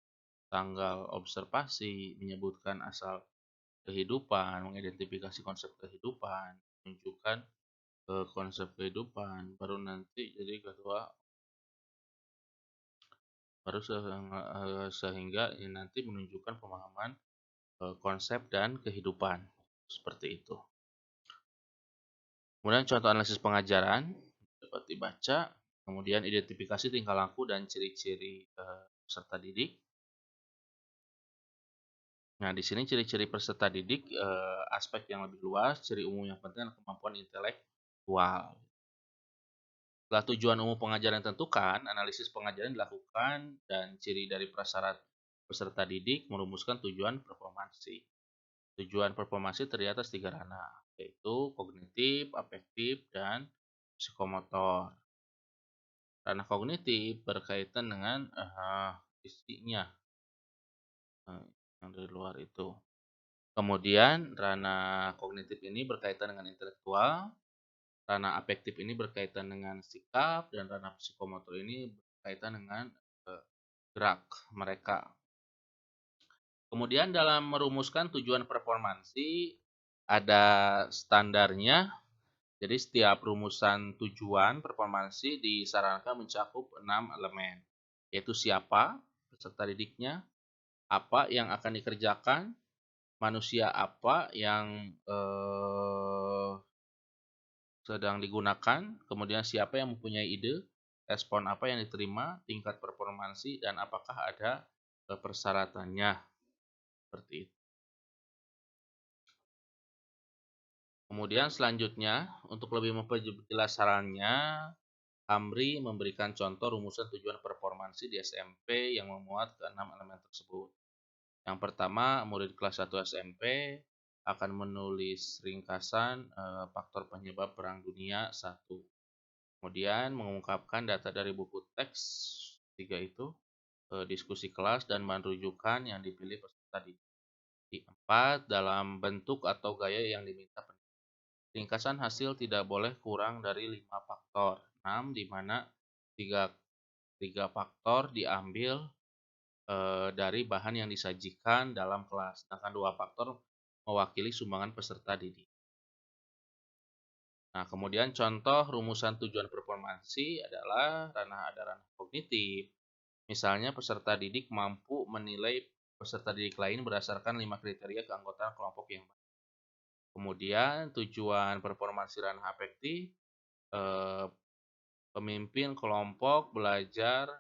tanggal observasi, menyebutkan asal kehidupan, mengidentifikasi konsep kehidupan, menunjukkan konsep kehidupan, baru nanti jadi kedua, baru sehingga ini nanti menunjukkan pemahaman konsep dan kehidupan, seperti itu. Kemudian contoh analisis pengajaran dapat dibaca, kemudian identifikasi tingkah laku dan ciri-ciri peserta didik. Nah, di sini ciri-ciri peserta didik aspek yang lebih luas, ciri umum yang penting adalah kemampuan intelektual. Setelah tujuan umum pengajaran ditentukan, analisis pengajaran dilakukan dan ciri dari prasyarat peserta didik merumuskan tujuan performansi. Tujuan performansi terdiri atas 3 ranah, yaitu kognitif, afektif, dan psikomotor. Ranah kognitif berkaitan dengan isinya yang dari luar itu. Kemudian ranah kognitif ini berkaitan dengan intelektual, ranah afektif ini berkaitan dengan sikap, dan ranah psikomotor ini berkaitan dengan gerak mereka. Kemudian dalam merumuskan tujuan performansi ada standarnya. Jadi setiap rumusan tujuan performansi disarankan mencakup 6 elemen, yaitu siapa peserta didiknya, apa yang akan dikerjakan, manusia apa yang sedang digunakan, kemudian siapa yang mempunyai ide, respon apa yang diterima, tingkat performansi, dan apakah ada persyaratannya, seperti itu. Kemudian selanjutnya, untuk lebih memperjelas sarannya, Amri memberikan contoh rumusan tujuan performansi di SMP yang memuat ke-6 elemen tersebut. Yang pertama, murid kelas 1 SMP akan menulis ringkasan faktor penyebab Perang Dunia 1. Kemudian mengungkapkan data dari buku teks 3 itu, diskusi kelas dan bahan rujukan yang dipilih peserta didik. 4. Dalam bentuk atau gaya yang diminta pendidik. Ringkasan hasil tidak boleh kurang dari 5 faktor. 6. Di mana 3 faktor diambil dari bahan yang disajikan dalam kelas, sedangkan 2 faktor mewakili sumbangan peserta didik. Nah, kemudian contoh rumusan tujuan performansi adalah ranah kognitif. Misalnya peserta didik mampu menilai peserta didik lain berdasarkan 5 kriteria keanggotaan kelompok yang baik. Kemudian tujuan performansi ranah afektif, pemimpin kelompok belajar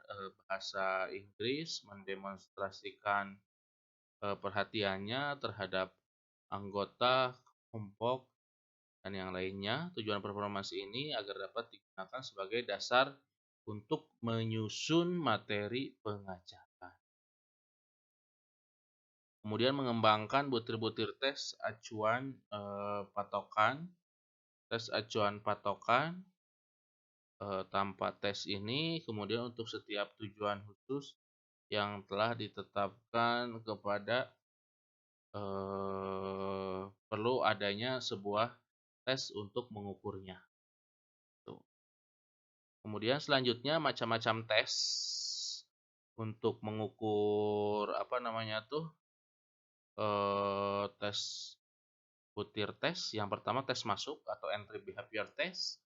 bahasa Inggris, mendemonstrasikan perhatiannya terhadap anggota kelompok dan yang lainnya. Tujuan performasi ini agar dapat digunakan sebagai dasar untuk menyusun materi pengajaran. Kemudian mengembangkan butir-butir tes acuan patokan. Tes acuan patokan tanpa tes ini kemudian untuk setiap tujuan khusus yang telah ditetapkan kepada perlu adanya sebuah tes untuk mengukurnya. Tuh. Kemudian selanjutnya macam-macam tes untuk mengukur tes butir tes. Yang pertama tes masuk atau entry behavior test.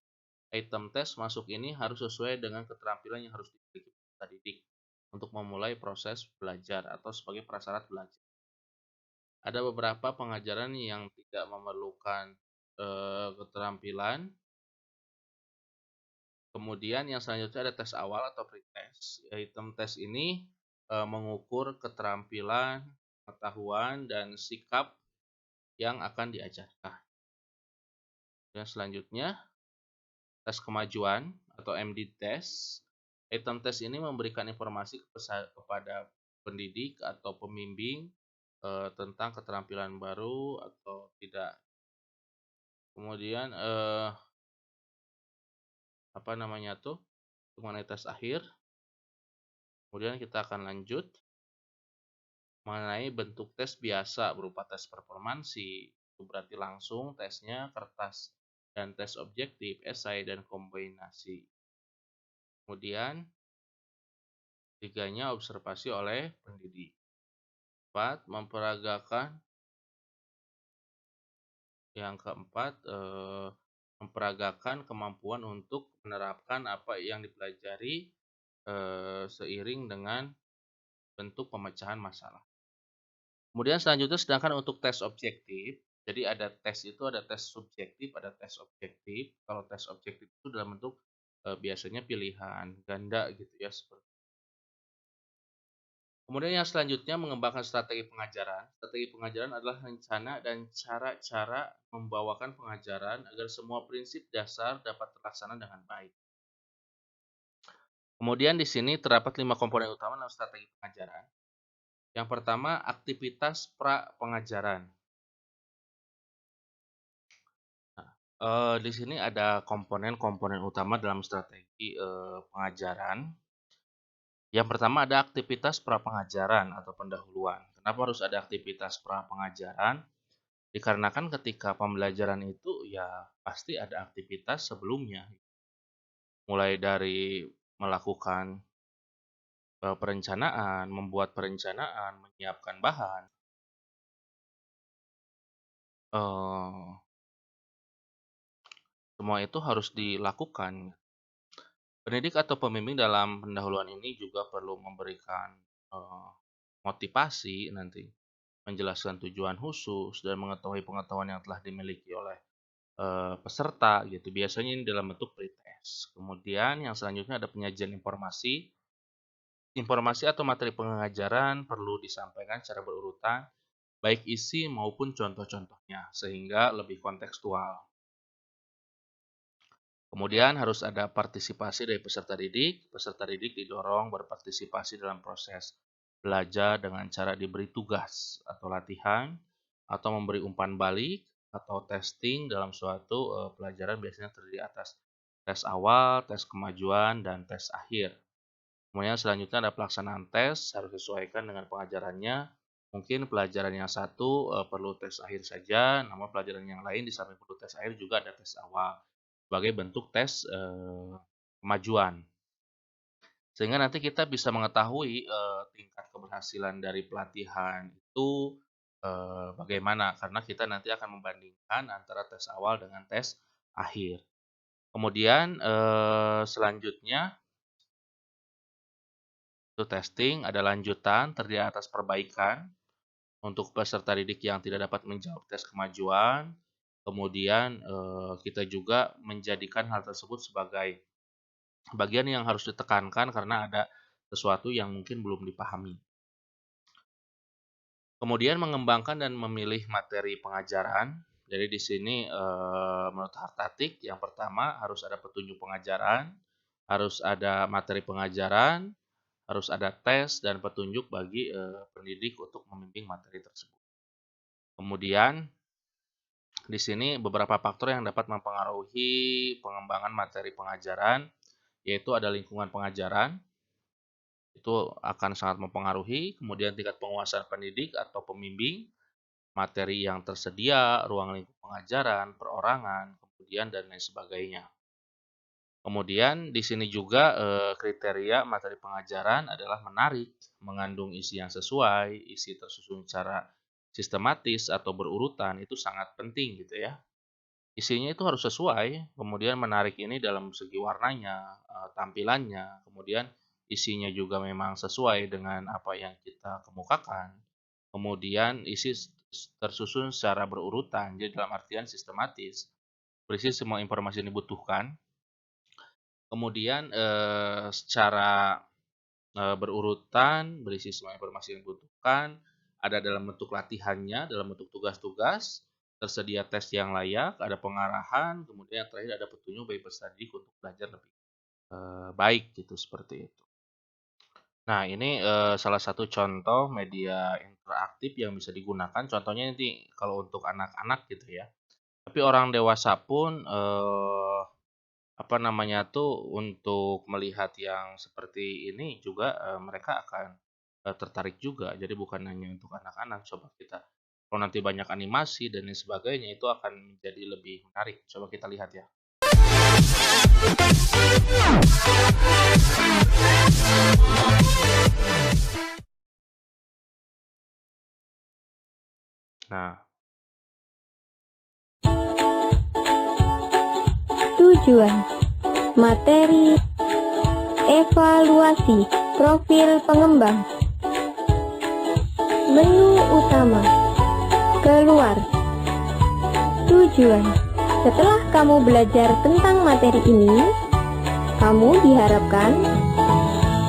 Item tes masuk ini harus sesuai dengan keterampilan yang harus dimiliki peserta didik untuk memulai proses belajar atau sebagai prasyarat belajar. Ada beberapa pengajaran yang tidak memerlukan keterampilan. Kemudian yang selanjutnya ada tes awal atau pretest. Item tes ini mengukur keterampilan, pengetahuan, dan sikap yang akan diajarkan. Dan selanjutnya tes kemajuan atau MD test. Item tes ini memberikan informasi kepada pendidik atau pembimbing tentang keterampilan baru atau tidak. Kemudian mengenai tes akhir. Kemudian kita akan lanjut mengenai bentuk tes biasa berupa tes performansi. Itu berarti langsung tesnya kertas dan tes objektif, esai, dan kombinasi. Kemudian tiganya observasi oleh pendidik. 4. Memperagakan. Yang keempat, memperagakan kemampuan untuk menerapkan apa yang dipelajari seiring dengan bentuk pemecahan masalah. Kemudian selanjutnya sedangkan untuk tes objektif, jadi ada tes itu ada tes subjektif, ada tes objektif. Kalau tes objektif itu dalam bentuk biasanya pilihan ganda gitu ya seperti. Kemudian yang selanjutnya mengembangkan strategi pengajaran. Strategi pengajaran adalah rencana dan cara-cara membawakan pengajaran agar semua prinsip dasar dapat terlaksana dengan baik. Kemudian di sini terdapat 5 komponen utama dalam strategi pengajaran. Yang pertama, aktivitas pra pengajaran. Nah, di sini ada komponen-komponen utama dalam strategi pengajaran. Yang pertama ada aktivitas pra pengajaran atau pendahuluan. Kenapa harus ada aktivitas pra pengajaran? Dikarenakan ketika pembelajaran itu ya pasti ada aktivitas sebelumnya. Mulai dari melakukan perencanaan, membuat perencanaan, menyiapkan bahan. Semua itu harus dilakukan. Pendidik atau pembimbing dalam pendahuluan ini juga perlu memberikan motivasi nanti, menjelaskan tujuan khusus dan mengetahui pengetahuan yang telah dimiliki oleh peserta gitu. Biasanya ini dalam bentuk pretest. Kemudian yang selanjutnya ada penyajian informasi. Informasi atau materi pengajaran perlu disampaikan secara berurutan, baik isi maupun contoh-contohnya, sehingga lebih kontekstual. Kemudian harus ada partisipasi dari peserta didik. Peserta didik didorong berpartisipasi dalam proses belajar dengan cara diberi tugas atau latihan, atau memberi umpan balik, atau testing dalam suatu pelajaran biasanya terdiri atas tes awal, tes kemajuan, dan tes akhir. Kemudian selanjutnya ada pelaksanaan tes, harus disesuaikan dengan pengajarannya. Mungkin pelajaran yang satu perlu tes akhir saja, namun pelajaran yang lain di samping perlu tes akhir juga ada tes awal sebagai bentuk tes kemajuan. Sehingga nanti kita bisa mengetahui tingkat keberhasilan dari pelatihan itu bagaimana, karena kita nanti akan membandingkan antara tes awal dengan tes akhir. Kemudian selanjutnya itu testing, ada lanjutan terdiri atas perbaikan untuk peserta didik yang tidak dapat menjawab tes kemajuan. Kemudian kita juga menjadikan hal tersebut sebagai bagian yang harus ditekankan karena ada sesuatu yang mungkin belum dipahami. Kemudian mengembangkan dan memilih materi pengajaran. Jadi di sini menurut Hartatik yang pertama harus ada petunjuk pengajaran, harus ada materi pengajaran, harus ada tes dan petunjuk bagi pendidik untuk membimbing materi tersebut. Kemudian di sini beberapa faktor yang dapat mempengaruhi pengembangan materi pengajaran, yaitu ada lingkungan pengajaran, itu akan sangat mempengaruhi. Kemudian tingkat penguasaan pendidik atau pembimbing, materi yang tersedia, ruang lingkup pengajaran, perorangan, kemudian dan lain sebagainya. Kemudian di sini juga kriteria materi pengajaran adalah menarik, mengandung isi yang sesuai, isi tersusun secara sistematis atau berurutan, itu sangat penting gitu ya. Isinya itu harus sesuai, kemudian menarik ini dalam segi warnanya, tampilannya, kemudian isinya juga memang sesuai dengan apa yang kita kemukakan. Kemudian isi tersusun secara berurutan, jadi dalam artian sistematis, berisi semua informasi yang dibutuhkan. Kemudian secara berurutan, berisi semua informasi yang dibutuhkan, ada dalam bentuk latihannya, dalam bentuk tugas-tugas, tersedia tes yang layak, ada pengarahan, kemudian yang terakhir ada petunjuk bagi peserta didik untuk belajar lebih baik gitu, seperti itu. Nah, ini salah satu contoh media interaktif yang bisa digunakan. Contohnya nanti kalau untuk anak-anak gitu ya. Tapi orang dewasa pun untuk melihat yang seperti ini juga mereka akan tertarik juga. Jadi bukan hanya untuk anak-anak. Coba kita, kalau nanti banyak animasi dan lain sebagainya, itu akan menjadi lebih menarik. Coba kita lihat ya. Nah, tujuan materi evaluasi profil pengembang. Menu utama keluar. Tujuan: setelah kamu belajar tentang materi ini, kamu diharapkan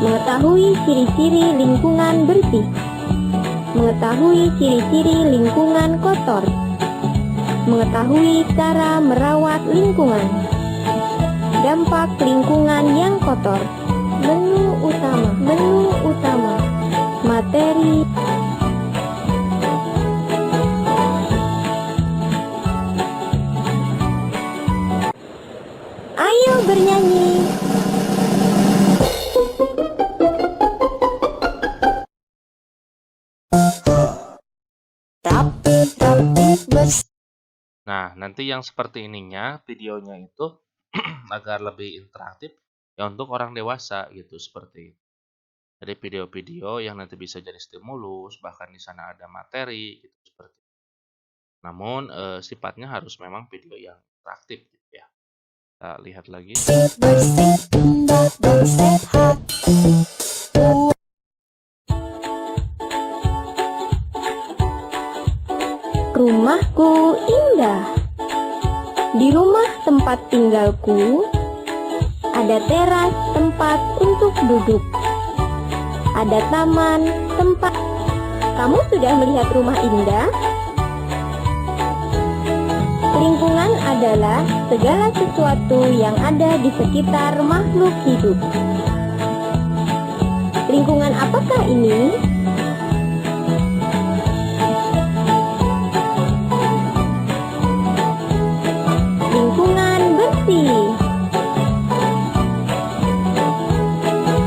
mengetahui ciri-ciri lingkungan bersih, mengetahui ciri-ciri lingkungan kotor, mengetahui cara merawat lingkungan, dampak lingkungan yang kotor. Menu utama materi. Ayo bernyanyi. Nah, nanti yang seperti ininya, videonya itu agar lebih interaktif ya untuk orang dewasa gitu, seperti itu. Jadi video-video yang nanti bisa jadi stimulus, bahkan di sana ada materi gitu, seperti itu. Namun sifatnya harus memang video yang interaktif gitu ya. Kita lihat lagi. Rumahku indah. Di rumah tempat tinggalku ada teras tempat untuk duduk. Ada taman tempat. Kamu sudah melihat rumah indah? Lingkungan adalah segala sesuatu yang ada di sekitar makhluk hidup. Lingkungan apakah ini? Lingkungan bersih.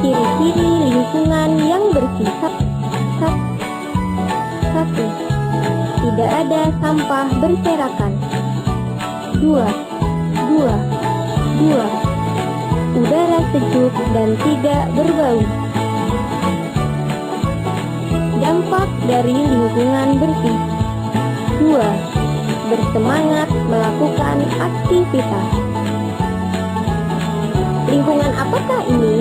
Ciri-ciri lingkungan yang bersih. Satu, tidak ada sampah berserakan. Dua, udara sejuk dan tidak berbau. Dampak dari lingkungan bersih. Dua, bersemangat melakukan aktivitas. Lingkungan apakah ini?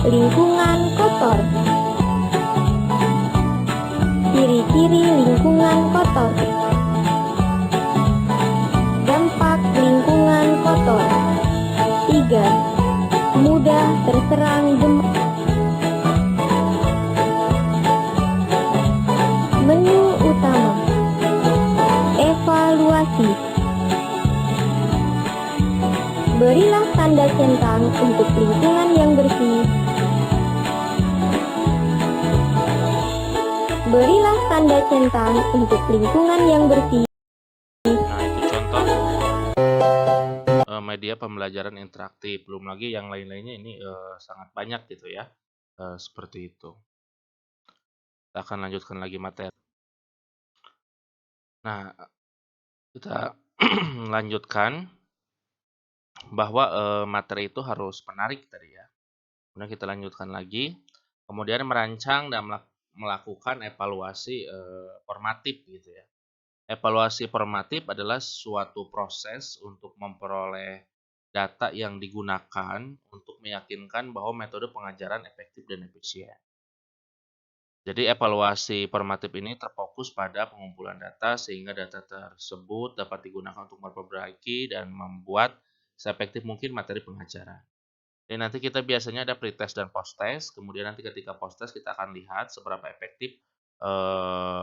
Lingkungan kotor. Ciri-ciri lingkungan kotor. Dampak lingkungan kotor. 3. Mudah terserang demam. Menu utama. Evaluasi. Berilah tanda centang untuk lingkungan yang bersih. Berilah tanda centang untuk lingkungan yang bersih. Nah, itu contoh media pembelajaran interaktif. Belum lagi yang lain-lainnya ini sangat banyak gitu ya. Seperti itu. Kita akan lanjutkan lagi materi. Nah, kita lanjutkan bahwa materi itu harus menarik tadi ya. Kemudian kita lanjutkan lagi. Kemudian merancang dan melakukan evaluasi formatif gitu ya. Evaluasi formatif adalah suatu proses untuk memperoleh data yang digunakan untuk meyakinkan bahwa metode pengajaran efektif dan efisien. Jadi evaluasi formatif ini terfokus pada pengumpulan data sehingga data tersebut dapat digunakan untuk memperbaiki dan membuat seefektif mungkin materi pengajaran. Dan nanti kita biasanya ada pretest dan post-test, kemudian nanti ketika post-test kita akan lihat seberapa efektif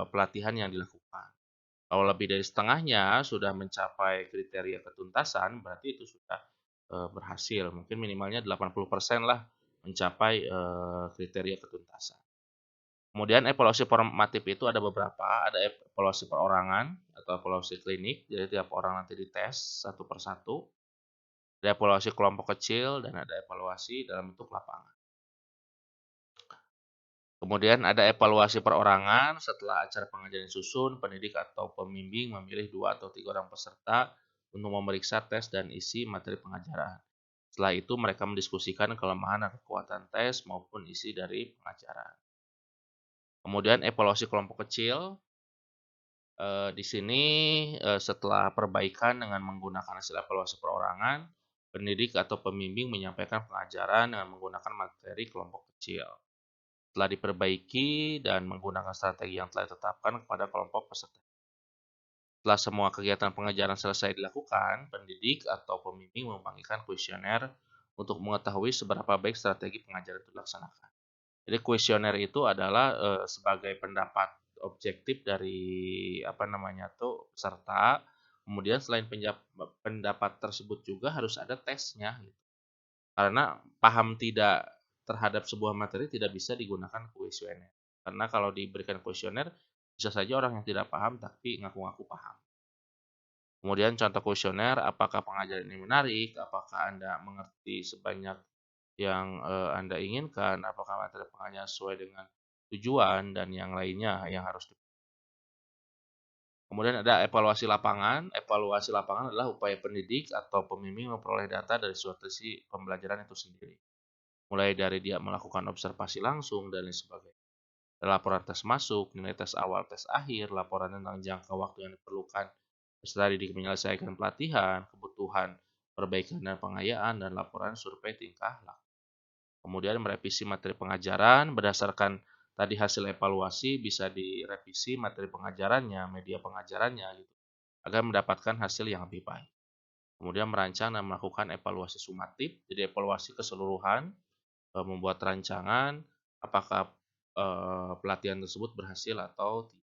pelatihan yang dilakukan. Kalau lebih dari setengahnya sudah mencapai kriteria ketuntasan, berarti itu sudah berhasil. Mungkin minimalnya 80% lah mencapai kriteria ketuntasan. Kemudian evaluasi formatif itu ada beberapa, ada evaluasi perorangan atau evaluasi klinik, jadi tiap orang nanti dites satu persatu. Ada evaluasi kelompok kecil dan ada evaluasi dalam bentuk lapangan. Kemudian ada evaluasi perorangan setelah acara pengajaran susun, pendidik atau pembimbing memilih 2 atau 3 orang peserta untuk memeriksa tes dan isi materi pengajaran. Setelah itu mereka mendiskusikan kelemahan dan kekuatan tes maupun isi dari pengajaran. Kemudian evaluasi kelompok kecil. Di sini setelah perbaikan dengan menggunakan hasil evaluasi perorangan, pendidik atau pembimbing menyampaikan pengajaran dengan menggunakan materi kelompok kecil. Setelah diperbaiki dan menggunakan strategi yang telah ditetapkan kepada kelompok peserta. Setelah semua kegiatan pengajaran selesai dilakukan, pendidik atau pembimbing memanggilkan kuesioner untuk mengetahui seberapa baik strategi pengajaran itu dilaksanakan. Jadi kuesioner itu adalah sebagai pendapat objektif dari peserta. Kemudian selain pendapat tersebut juga harus ada tesnya gitu. Karena paham tidak terhadap sebuah materi tidak bisa digunakan kuesioner. Karena kalau diberikan kuesioner bisa saja orang yang tidak paham tapi ngaku-ngaku paham. Kemudian contoh kuesioner, apakah pengajaran ini menarik? Apakah Anda mengerti sebanyak yang Anda inginkan? Apakah materi pengajaran sesuai dengan tujuan dan yang lainnya yang harus Kemudian ada evaluasi lapangan. Evaluasi lapangan adalah upaya pendidik atau pembimbing memperoleh data dari suatu sisi pembelajaran itu sendiri. Mulai dari dia melakukan observasi langsung dan lain sebagainya. Laporan tes masuk, nilai tes awal, tes akhir, laporan tentang jangka waktu yang diperlukan peserta didik menyelesaikan pelatihan, kebutuhan perbaikan dan pengayaan, dan laporan survei tingkah laku. Kemudian merevisi materi pengajaran berdasarkan tadi hasil evaluasi bisa direvisi materi pengajarannya, media pengajarannya gitu, agar mendapatkan hasil yang lebih baik. Kemudian merancang dan melakukan evaluasi sumatif, jadi evaluasi keseluruhan, membuat rancangan apakah pelatihan tersebut berhasil atau tidak.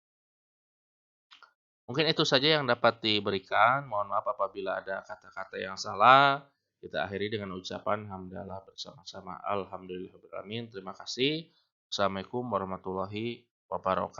Mungkin itu saja yang dapat diberikan. Mohon maaf apabila ada kata-kata yang salah. Kita akhiri dengan ucapan hamdalah bersama-sama. Alhamdulillahirrahmanirrahim. Terima kasih. Assalamualaikum warahmatullahi wabarakatuh.